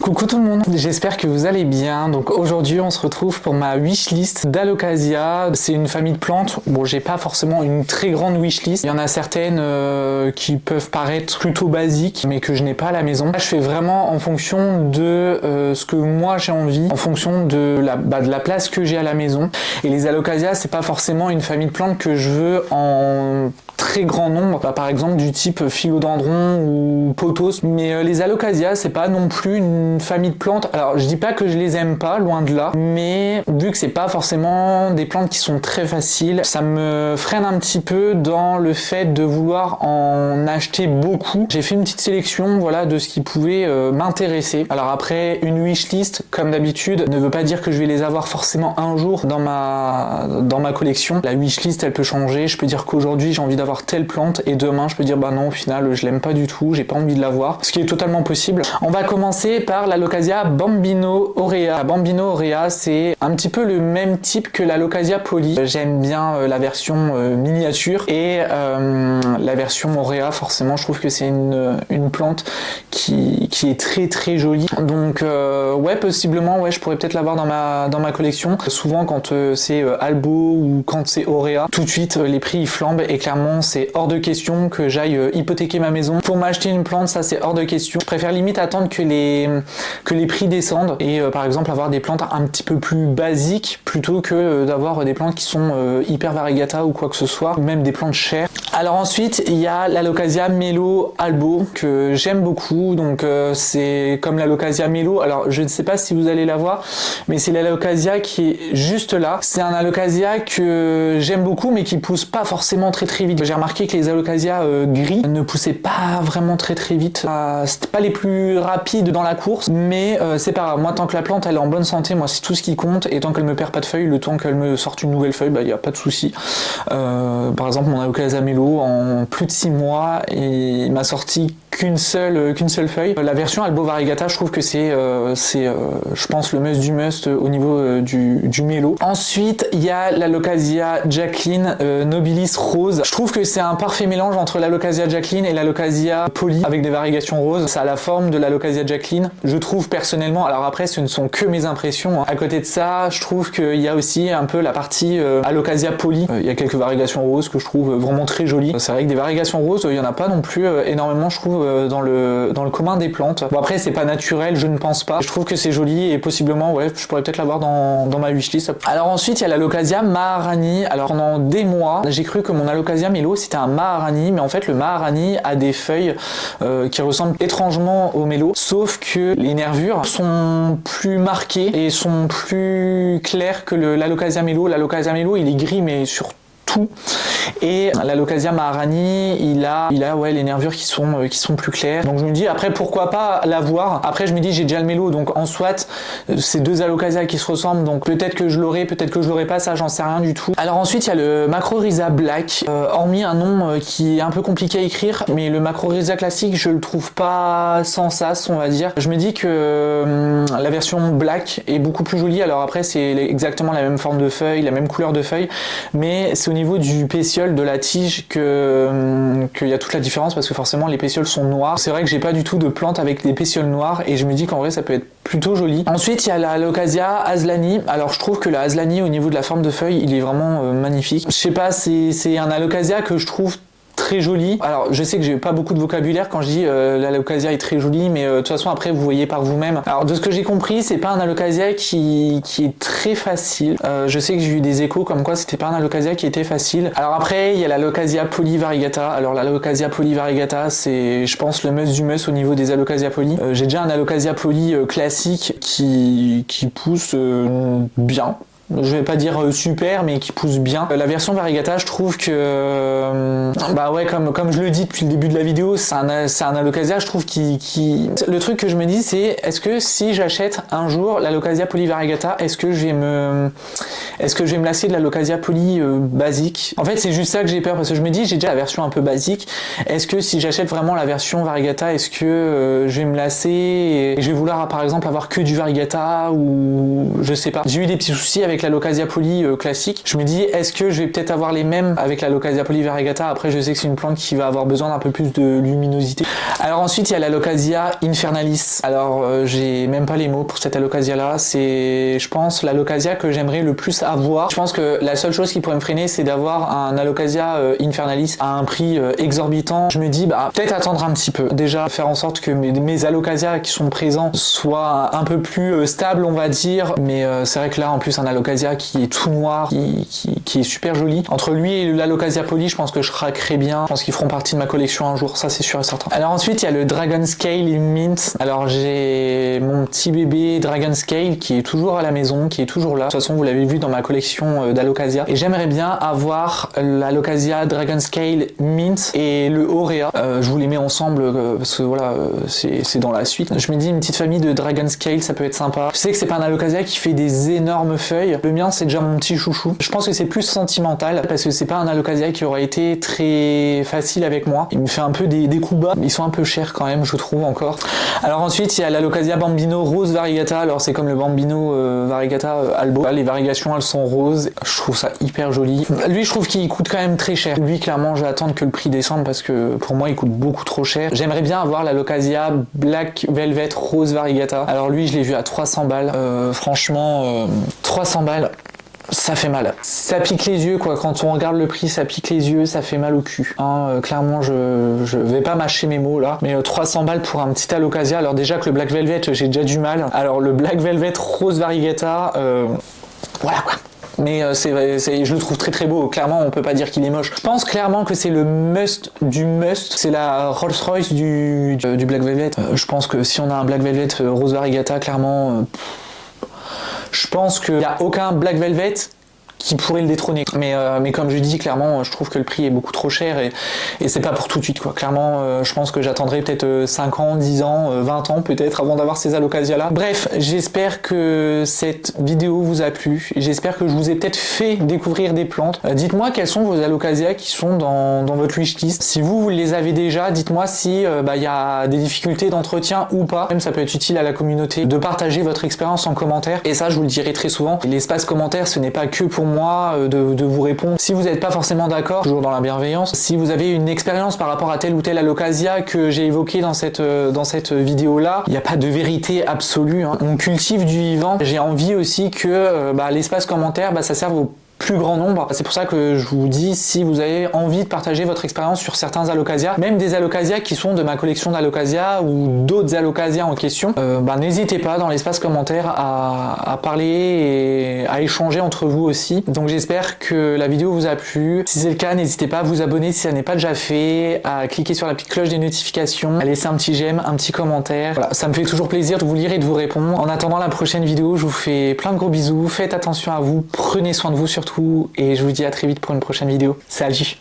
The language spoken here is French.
Coucou tout le monde, j'espère que vous allez bien. Donc aujourd'hui on se retrouve pour ma wishlist d'Alocasia. C'est une famille de plantes. Bon, j'ai pas forcément une très grande wishlist. Il y en a certaines qui peuvent paraître plutôt basiques mais que je n'ai pas à la maison. Là, je fais vraiment en fonction de ce que moi j'ai envie, en fonction de la place que j'ai à la maison. Et les Alocasia, c'est pas forcément une famille de plantes que je veux en très grand nombre, par exemple du type philodendron ou pothos, mais les Alocasia c'est pas non plus une famille de plantes. Alors je dis pas que je les aime pas, loin de là, mais vu que c'est pas forcément des plantes qui sont très faciles, ça me freine un petit peu dans le fait de vouloir en acheter beaucoup. J'ai fait une petite sélection, voilà, de ce qui pouvait m'intéresser. Alors après, une wishlist comme d'habitude ne veut pas dire que je vais les avoir forcément un jour dans ma collection. La wishlist elle peut changer, je peux dire qu'aujourd'hui j'ai envie d'avoir telle plante et demain je peux dire bah non, au final je l'aime pas du tout, j'ai pas envie de l'avoir, ce qui est totalement possible. On va commencer par l'Alocasia Bambino Aurea. La Bambino Aurea, c'est un petit peu le même type que l'Alocasia Poly. J'aime bien la version miniature et la version Aurea, forcément je trouve que c'est une plante qui est très très jolie. Donc ouais, possiblement ouais, je pourrais peut-être l'avoir dans ma collection. Souvent quand c'est Albo ou quand c'est Aurea, tout de suite les prix ils flambent et clairement c'est hors de question que j'aille hypothéquer ma maison pour m'acheter une plante, ça c'est hors de question. Je préfère limite attendre que les prix descendent et par exemple avoir des plantes un petit peu plus basiques plutôt que d'avoir des plantes qui sont hyper variegata ou quoi que ce soit, ou même des plantes chères. Alors ensuite il y a l'Alocasia Melo Albo que j'aime beaucoup, donc c'est comme l'Alocasia Melo. Alors je ne sais pas si vous allez la voir, mais c'est l'Alocasia qui est juste là. C'est un Alocasia que j'aime beaucoup mais qui pousse pas forcément très très vite. J'ai remarqué que les Alocasia gris ne poussaient pas vraiment très très vite. C'était pas les plus rapides dans la course, mais c'est pas grave. Moi, tant que la plante elle est en bonne santé, moi c'est tout ce qui compte. Et tant qu'elle me perd pas de feuilles, le temps qu'elle me sorte une nouvelle feuille, bah y a pas de souci. Par exemple, mon Alocasia Melo, en plus de 6 mois, il m'a sorti qu'une seule feuille. La version Albo Variegata, je trouve que c'est je pense le must du must au niveau du mélo. Ensuite, il y a l'Alocasia Jacqueline Nobilis Rose. Je trouve que c'est un parfait mélange entre l'Alocasia Jacqueline et l'Alocasia Poly avec des variégations roses. Ça a la forme de l'Alocasia Jacqueline, je trouve personnellement. Alors après, ce ne sont que mes impressions. À côté de ça, je trouve qu'il y a aussi un peu la partie Alocasia Poly. Il y a quelques variégations roses que je trouve vraiment très jolies. C'est vrai que des variégations roses, il y en a pas non plus énormément, je trouve, dans le commun des plantes. Bon après, c'est pas naturel, je ne pense pas. Je trouve que c'est joli et possiblement, ouais, je pourrais peut-être l'avoir dans ma wishlist. Alors ensuite, il y a l'Alocasia Maharani. Alors pendant des mois, j'ai cru que mon Alocasia Melo c'était un Maharani, mais en fait le Maharani a des feuilles qui ressemblent étrangement au Melo, sauf que les nervures sont plus marquées et sont plus claires que l'Alocasia Melo. L'Alocasia Melo il est gris mais sur tout. Et l'Alocasia Maharani, il a ouais, les nervures qui sont plus claires. Donc je me dis après pourquoi pas l'avoir. Après je me dis j'ai déjà le Melo, donc en soit c'est deux Alocasia qui se ressemblent, donc peut-être que je l'aurai, peut-être que je l'aurai pas, ça j'en sais rien du tout. Alors ensuite il y a le Macrorhiza Black, hormis un nom qui est un peu compliqué à écrire, mais le Macrorhiza classique je le trouve pas sans sas, on va dire. Je me dis que la version Black est beaucoup plus jolie. Alors après c'est exactement la même forme de feuille, la même couleur de feuille, mais c'est au niveau du pétiole de la tige qu'il y a toute la différence, parce que forcément les pétioles sont noirs. C'est vrai que j'ai pas du tout de plantes avec des pétioles noirs et je me dis qu'en vrai ça peut être plutôt joli. Ensuite il y a la Alocasia Aslani. Alors je trouve que la Aslani au niveau de la forme de feuille il est vraiment magnifique. Je sais pas, c'est un Alocasia que je trouve très joli. Alors je sais que j'ai pas beaucoup de vocabulaire quand je dis l'Alocasia est très jolie, mais de toute façon après vous voyez par vous-même. Alors de ce que j'ai compris, c'est pas un Alocasia qui est très facile. Je sais que j'ai eu des échos comme quoi c'était pas un Alocasia qui était facile. Alors après il y a l'Alocasia Poly Variegata. Alors l'Alocasia Poly Variegata c'est je pense le must du must au niveau des Alocasia Poly. J'ai déjà un Alocasia Poly classique qui pousse bien. Je vais pas dire super, mais qui pousse bien. La version Variegata, je trouve que bah ouais, comme je le dis depuis le début de la vidéo, c'est un Alocasia, je trouve le truc que je me dis c'est est-ce que si j'achète un jour l'Alocasia Poly Variegata, est-ce que je vais me lasser de l'Alocasia Poly basique? En fait, c'est juste ça que j'ai peur, parce que je me dis j'ai déjà la version un peu basique. Est-ce que si j'achète vraiment la version Variegata, est-ce que je vais me lasser et je vais vouloir par exemple avoir que du Variegata, ou je sais pas. J'ai eu des petits soucis avec avec l'Alocasia poly classique. Je me dis, est-ce que je vais peut-être avoir les mêmes avec l'Alocasia poly variegata? Après, je sais que c'est une plante qui va avoir besoin d'un peu plus de luminosité. Alors ensuite, il y a l'Alocasia infernalis. Alors, j'ai même pas les mots pour cette Alocasia là. C'est, je pense, l'Alocasia que j'aimerais le plus avoir. Je pense que la seule chose qui pourrait me freiner, c'est d'avoir un Alocasia infernalis à un prix exorbitant. Je me dis, bah, peut-être attendre un petit peu. Déjà, faire en sorte que mes Alocasias qui sont présents soient un peu plus stables, on va dire. Mais c'est vrai que là, en plus, un Alocasia qui est tout noir, qui est super joli. Entre lui et l'Alocasia poly, je pense que je craquerai bien. Je pense qu'ils feront partie de ma collection un jour, ça c'est sûr et certain. Alors ensuite, il y a le Dragon Scale Mint. Alors j'ai mon petit bébé Dragon Scale qui est toujours à la maison, qui est toujours là. De toute façon, vous l'avez vu dans ma collection d'Alocasia. Et j'aimerais bien avoir l'Alocasia Dragon Scale Mint et le Aurea. Je vous les mets ensemble parce que voilà, c'est dans la suite. Je me dis une petite famille de Dragon Scale, ça peut être sympa. Je sais que c'est pas un Alocasia qui fait des énormes feuilles. Le mien, c'est déjà mon petit chouchou. Je pense que c'est plus sentimental parce que c'est pas un Alocasia qui aurait été très facile avec moi. Il me fait un peu des coups bas. Ils sont un peu chers quand même, je trouve encore. Alors ensuite, il y a l'Alocasia Bambino Rose Variegata. Alors c'est comme le Bambino Variegata Albo. Là, les variegations, elles sont roses. Je trouve ça hyper joli. Lui, je trouve qu'il coûte quand même très cher. Lui, clairement, je vais attendre que le prix descende parce que pour moi, il coûte beaucoup trop cher. J'aimerais bien avoir l'Alocasia Black Velvet Rose Variegata. Alors lui, je l'ai vu à 300 balles. Franchement, 300 balles. Ça fait mal. Ça pique les yeux quoi, quand on regarde le prix, ça pique les yeux, ça fait mal au cul. Hein, clairement, je vais pas mâcher mes mots là, mais 300 balles pour un petit Alocasia. Alors déjà que le Black Velvet, j'ai déjà du mal. Alors le Black Velvet Rose Variegata, voilà quoi. Mais je le trouve très très beau, clairement on peut pas dire qu'il est moche. Je pense clairement que c'est le must du must, c'est la Rolls Royce du Black Velvet. Je pense que si on a un Black Velvet Rose Variegata, clairement... je pense qu'il n'y a aucun Black Velvet qui pourrait le détrôner. Mais comme je dis, clairement, je trouve que le prix est beaucoup trop cher et c'est pas pour tout de suite, quoi. Clairement, je pense que j'attendrai peut-être 5 ans, 10 ans, 20 ans peut-être avant d'avoir ces Alocasia-là. Bref, j'espère que cette vidéo vous a plu. J'espère que je vous ai peut-être fait découvrir des plantes. Dites-moi quels sont vos Alocasia qui sont dans votre wishlist. Si vous les avez déjà, dites-moi si y a des difficultés d'entretien ou pas. Même ça peut être utile à la communauté de partager votre expérience en commentaire. Et ça, je vous le dirai très souvent. L'espace commentaire, ce n'est pas que pour moi de vous répondre. Si vous n'êtes pas forcément d'accord, toujours dans la bienveillance, si vous avez une expérience par rapport à telle ou telle Alocasia que j'ai évoqué dans cette vidéo là, il n'y a pas de vérité absolue, hein. On cultive du vivant. J'ai envie aussi que l'espace commentaire ça serve au plus grand nombre. C'est pour ça que je vous dis, si vous avez envie de partager votre expérience sur certains Alocasia, même des Alocasia qui sont de ma collection d'Alocasia ou d'autres Alocasia en question, n'hésitez pas dans l'espace commentaire à parler et à échanger entre vous aussi. Donc j'espère que la vidéo vous a plu. Si c'est le cas, n'hésitez pas à vous abonner si ça n'est pas déjà fait, à cliquer sur la petite cloche des notifications, à laisser un petit j'aime, un petit commentaire. Voilà, ça me fait toujours plaisir de vous lire et de vous répondre. En attendant la prochaine vidéo, je vous fais plein de gros bisous, faites attention à vous, prenez soin de vous surtout, et je vous dis à très vite pour une prochaine vidéo. Salut!